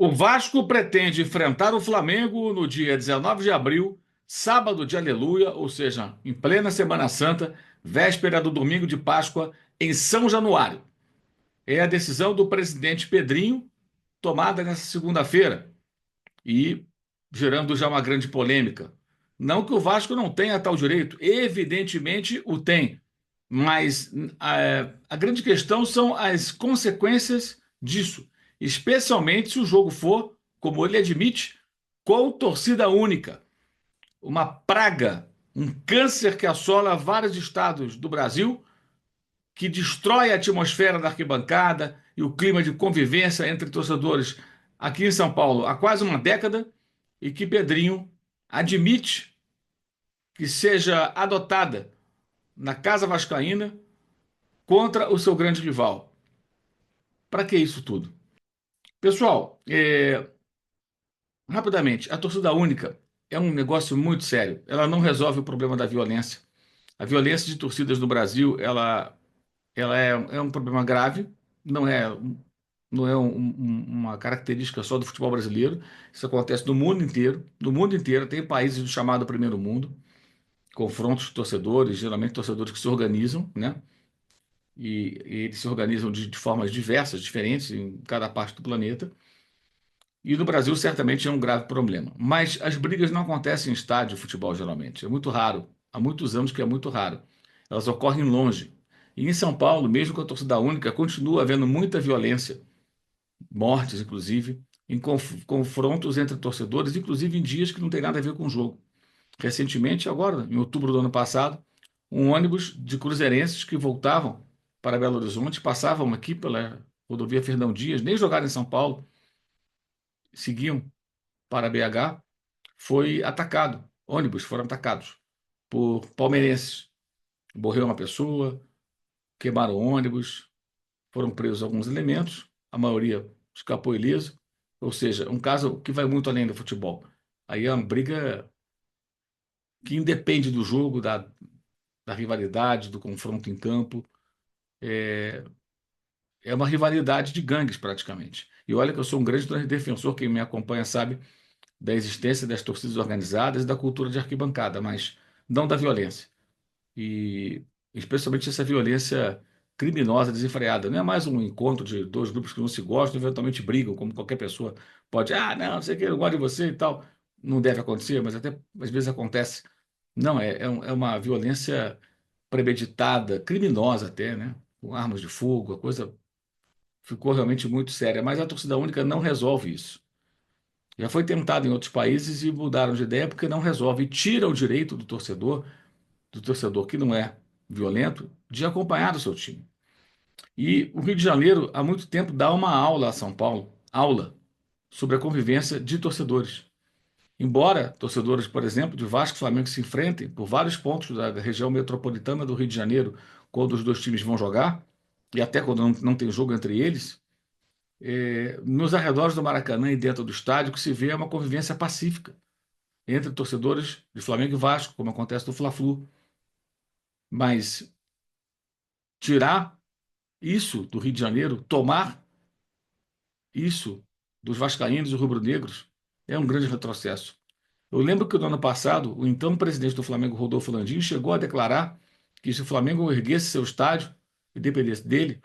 O Vasco pretende enfrentar o Flamengo no dia 19 de abril, sábado de Aleluia, ou seja, em plena Semana Santa, véspera do domingo de Páscoa, em São Januário. É a decisão do presidente Pedrinho, tomada nessa segunda-feira e gerando já uma grande polêmica. Não que o Vasco não tenha tal direito, evidentemente o tem, mas a grande questão são as consequências disso, especialmente se o jogo for, como ele admite, com torcida única, uma praga, um câncer que assola vários estados do Brasil, que destrói a atmosfera da arquibancada e o clima de convivência entre torcedores aqui em São Paulo há quase uma década e que Pedrinho admite que seja adotada na Casa Vascaína contra o seu grande rival. Para que isso tudo? Pessoal, rapidamente, a torcida única é um negócio muito sério. Ela não resolve o problema da violência. A violência de torcidas no Brasil, ela é um problema grave, não é, não é uma característica só do futebol brasileiro. Isso acontece no mundo inteiro. No mundo inteiro, tem países do chamado Primeiro Mundo, confrontos de torcedores, geralmente torcedores que se organizam, né? E eles se organizam de formas diversas, diferentes, em cada parte do planeta. E no Brasil, certamente, é um grave problema. Mas as brigas não acontecem em estádio de futebol, geralmente. É muito raro. Há muitos anos que é muito raro. Elas ocorrem longe. E em São Paulo, mesmo com a torcida única, continua havendo muita violência, mortes, inclusive, em confrontos entre torcedores, inclusive em dias que não tem nada a ver com o jogo. Recentemente, agora, em outubro do ano passado, um ônibus de cruzeirenses que voltavam para Belo Horizonte, passavam aqui pela rodovia Fernão Dias, nem jogaram em São Paulo, seguiam para BH, foi atacado. Ônibus foram atacados por palmeirenses. Morreu uma pessoa, queimaram o ônibus, foram presos alguns elementos, a maioria escapou ileso. Ou seja, um caso que vai muito além do futebol. Aí é uma briga que independe do jogo, da rivalidade, do confronto em campo. É uma rivalidade de gangues, praticamente. E olha que eu sou um grande defensor, quem me acompanha sabe, da existência das torcidas organizadas e da cultura de arquibancada, mas não da violência. E especialmente essa violência criminosa, desenfreada. Não é mais um encontro de dois grupos que não se gostam, eventualmente brigam, como qualquer pessoa pode, não, não sei o que, eu gosto de você e tal. Não deve acontecer, mas até às vezes acontece. Não, é uma violência premeditada, criminosa até, né? Com armas de fogo, a coisa ficou realmente muito séria. Mas a torcida única não resolve isso. Já foi tentado em outros países e mudaram de ideia porque não resolve. E tira o direito do torcedor que não é violento, de acompanhar o seu time. E o Rio de Janeiro, há muito tempo, dá uma aula a São Paulo, aula sobre a convivência de torcedores. Embora torcedores, por exemplo, de Vasco e Flamengo se enfrentem por vários pontos da região metropolitana do Rio de Janeiro, quando os dois times vão jogar, e até quando não tem jogo entre eles, nos arredores do Maracanã e dentro do estádio, o que se vê é uma convivência pacífica entre torcedores de Flamengo e Vasco, como acontece no Fla-Flu. Mas tirar isso do Rio de Janeiro, tomar isso dos vascaínos e rubro-negros, é um grande retrocesso. Eu lembro que no ano passado, o então presidente do Flamengo, Rodolfo Landim, chegou a declarar que se o Flamengo erguesse seu estádio e dependesse dele,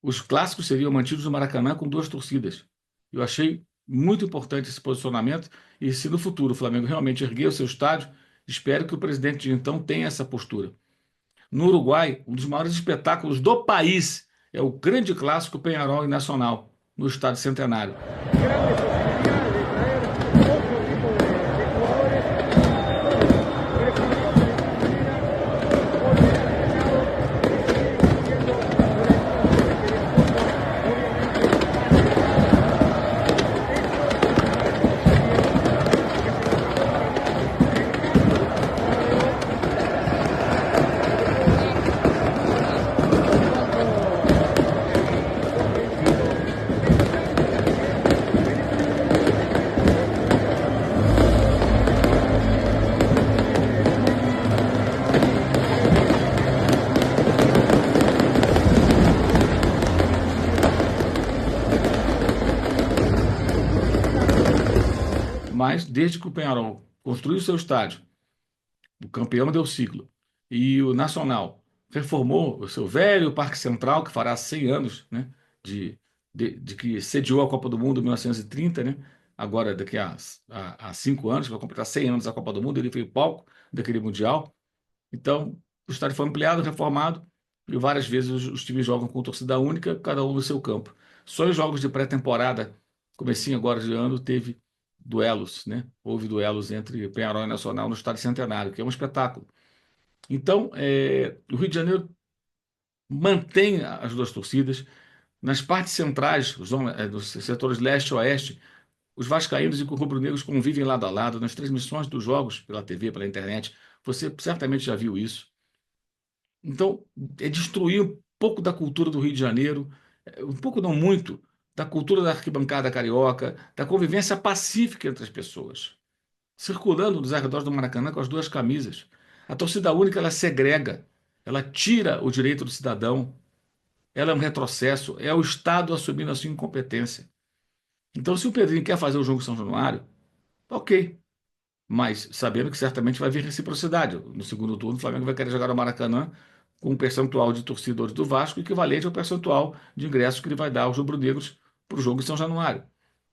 os clássicos seriam mantidos no Maracanã com duas torcidas. Eu achei muito importante esse posicionamento e se no futuro o Flamengo realmente erguer o seu estádio, espero que o presidente de então tenha essa postura. No Uruguai, um dos maiores espetáculos do país é o grande clássico Peñarol e Nacional, no Estádio Centenário. Grandes posibilidades de traer otro tipo de jugadores que definitivamente de esta manera volver al ganado y seguir siendo una historia que de fútbol obviamente Mas desde que o Penharol construiu seu estádio, o campeão deu ciclo, e o Nacional reformou o seu velho Parque Central, que fará 100 anos, né, de, de que sediou a Copa do Mundo em 1930, né? Agora, daqui a 5 anos, vai completar 100 anos da Copa do Mundo, ele foi o palco daquele Mundial. Então, o estádio foi ampliado, reformado, e várias vezes os times jogam com torcida única, cada um no seu campo. Só em jogos de pré-temporada, comecinho agora de ano, teve duelos, né? Houve duelos entre Penharol e Nacional no Estádio Centenário, que é um espetáculo. Então, o Rio de Janeiro mantém as duas torcidas. Nas partes centrais, dos setores leste e oeste, os vascaínos e rubro-negros convivem lado a lado nas transmissões dos jogos pela TV, pela internet. Você certamente já viu isso. Então, é destruir um pouco da cultura do Rio de Janeiro, um pouco, não muito, da cultura da arquibancada carioca, da convivência pacífica entre as pessoas, circulando nos arredores do Maracanã com as duas camisas. A torcida única, ela segrega, ela tira o direito do cidadão, ela é um retrocesso, é o Estado assumindo a sua incompetência. Então, se o Pedrinho quer fazer o jogo em São Januário, ok, mas sabendo que certamente vai vir reciprocidade. No segundo turno, o Flamengo vai querer jogar no Maracanã com um percentual de torcedores do Vasco equivalente ao percentual de ingressos que ele vai dar aos rubro-negros para o jogo em São Januário.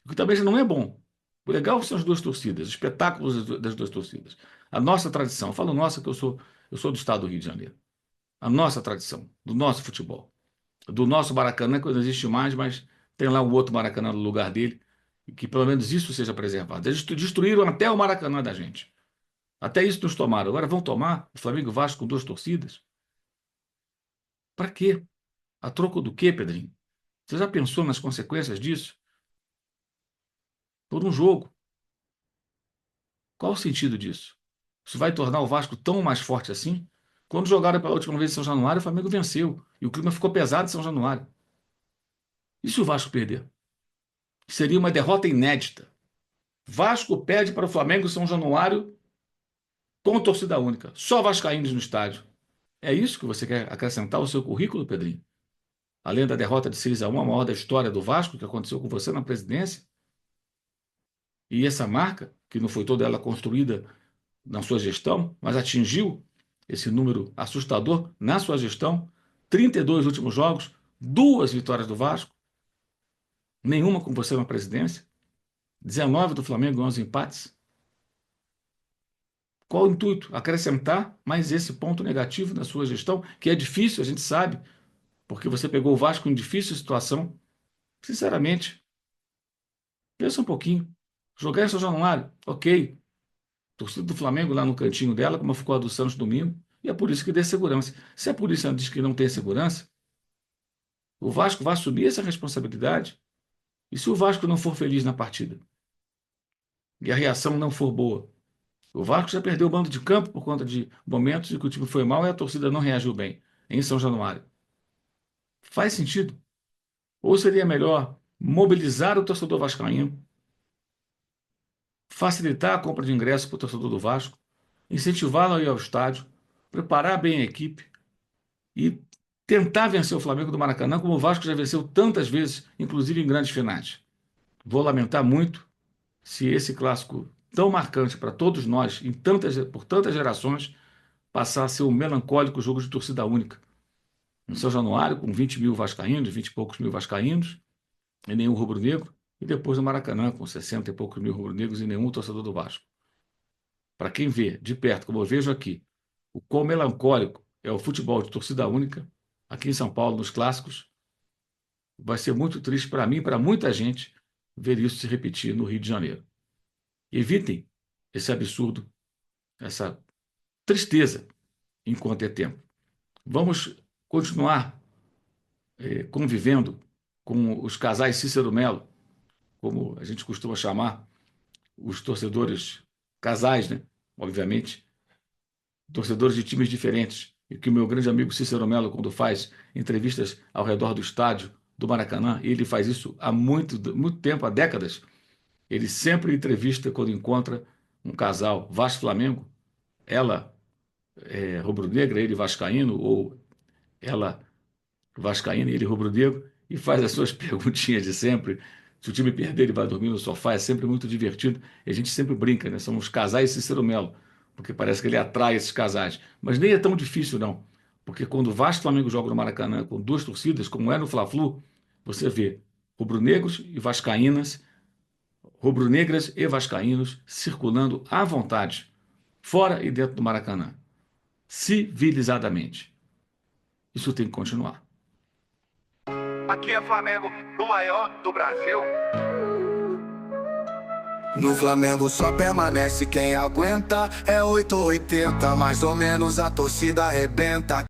O que também já não é bom. O legal são as duas torcidas, espetáculos das duas torcidas. A nossa tradição, eu falo nossa que eu sou do estado do Rio de Janeiro. A nossa tradição, do nosso futebol, do nosso Maracanã, que não existe mais, mas tem lá um outro Maracanã no lugar dele, e que pelo menos isso seja preservado. Eles destruíram até o Maracanã da gente. Até isso nos tomaram. Agora vão tomar o Flamengo e o Vasco com duas torcidas? Para quê? A troco do quê, Pedrinho? Você já pensou nas consequências disso? Por um jogo. Qual o sentido disso? Isso vai tornar o Vasco tão mais forte assim? Quando jogaram pela última vez em São Januário, o Flamengo venceu. E o clima ficou pesado em São Januário. E se o Vasco perder? Seria uma derrota inédita. Vasco perde para o Flamengo em São Januário com torcida única. Só vascaínos no estádio. É isso que você quer acrescentar ao seu currículo, Pedrinho? Além da derrota de 6-1, a maior da história do Vasco, que aconteceu com você na presidência? E essa marca, que não foi toda ela construída na sua gestão, mas atingiu esse número assustador na sua gestão, 32 últimos jogos, duas vitórias do Vasco, nenhuma com você na presidência, 19 do Flamengo, 11 empates. Qual o intuito? Acrescentar mais esse ponto negativo na sua gestão, que é difícil, a gente sabe, porque você pegou o Vasco em difícil situação. Sinceramente, pensa um pouquinho. Jogar em São Januário, ok. Torcida do Flamengo lá no cantinho dela, como ficou a do Santos domingo, e é por isso que dê segurança. Se a polícia diz que não tem segurança, o Vasco vai assumir essa responsabilidade. E se o Vasco não for feliz na partida? E a reação não for boa? O Vasco já perdeu o mando de campo por conta de momentos em que o time foi mal e a torcida não reagiu bem, em São Januário. Faz sentido? Ou seria melhor mobilizar o torcedor vascaíno, facilitar a compra de ingressos para o torcedor do Vasco, incentivá-lo a ir ao estádio, preparar bem a equipe e tentar vencer o Flamengo do Maracanã, como o Vasco já venceu tantas vezes, inclusive em grandes finais. Vou lamentar muito se esse clássico tão marcante para todos nós, por tantas gerações, passar a ser um melancólico jogo de torcida única. No São Januário, com 20 mil vascaínos, 20 e poucos mil vascaínos, e nenhum rubro-negro, e depois no Maracanã, com 60 e poucos mil rubro-negros e nenhum torcedor do Vasco. Para quem vê de perto, como eu vejo aqui, o quão melancólico é o futebol de torcida única, aqui em São Paulo, nos clássicos, vai ser muito triste para mim e para muita gente ver isso se repetir no Rio de Janeiro. Evitem esse absurdo, essa tristeza enquanto é tempo. Vamos continuar convivendo com os casais Cícero Melo, como a gente costuma chamar os torcedores, casais, né? Obviamente, torcedores de times diferentes. E que o meu grande amigo Cícero Melo, quando faz entrevistas ao redor do estádio do Maracanã, ele faz isso há muito, muito tempo, há décadas. Ele sempre entrevista quando encontra um casal Vasco-Flamengo, ela rubro-negra, ele vascaíno, ou ela vascaína e ele rubro-negro, e faz as suas perguntinhas de sempre, Se o time perder, ele vai dormir no sofá, é sempre muito divertido. E a gente sempre brinca, né? São os casais Cícero Melo, porque parece que ele atrai esses casais. Mas nem é tão difícil, não. Porque quando o Vasco e o Flamengo jogam no Maracanã com duas torcidas, como é no Fla-Flu, você vê rubro-negros e vascaínas, rubro-negras e vascaínos circulando à vontade, fora e dentro do Maracanã, civilizadamente. Isso tem que continuar. Aqui é Flamengo, o maior do Brasil. No Flamengo só permanece quem aguenta. É 8 ou 80, mais ou menos a torcida arrebenta.